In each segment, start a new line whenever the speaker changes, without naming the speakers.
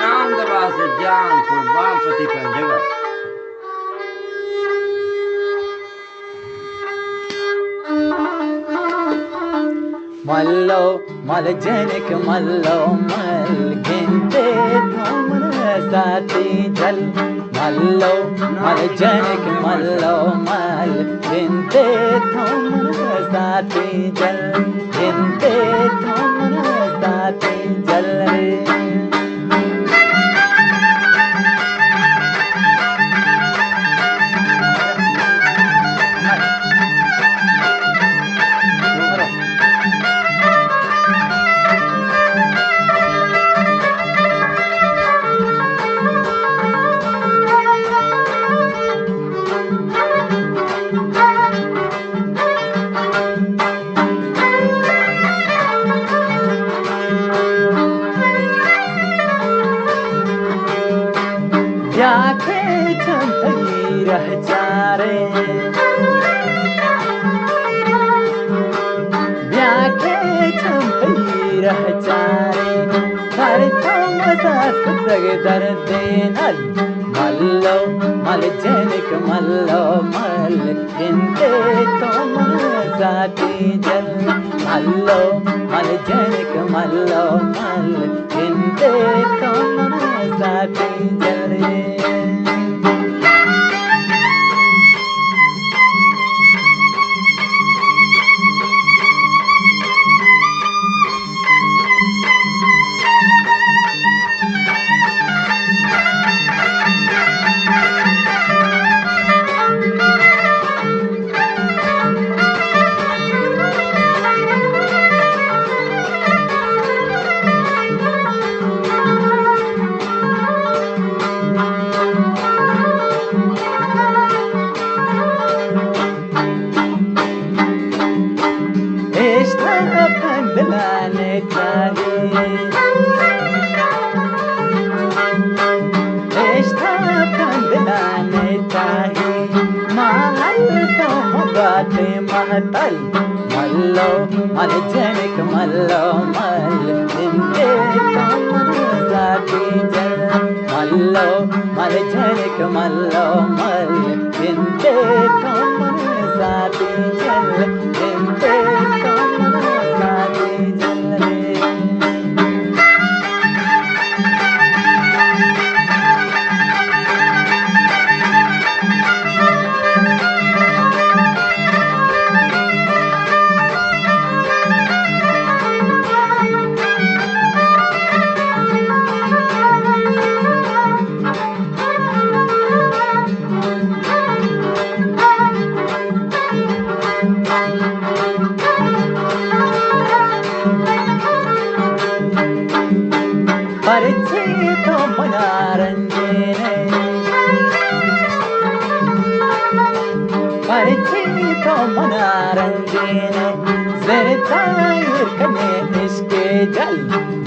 नाम द बासित जान कुर्बान पति पंजगा
मल्लो मल जनक मल्लो मल गिनते तुमरे साथी जल मल्लो मल जनक मल्लो मल गिनते तुमरे साथी जल गिनते तुमरे साथी जल मल्लो मल जनक मल्लो मल गिनते तुमरे साथी जल मल्लो मल जनक मल्लो मल गिनते तुमरे साथी जल मल्लो मल जनक मल्लो मल गिनते तुमरे साथी जल मल्लो मल जनक मल्लो मल गिनते तुमरे साथी जल गिनते तुमरे साथी जल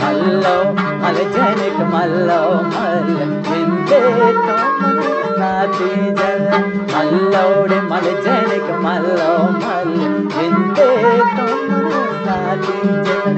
मल्लो मल जनक मल्लो मल गिनते तुमरे साथी जल मल्लो मल जनक मल्लो मल गिनते तुमरे साथी जल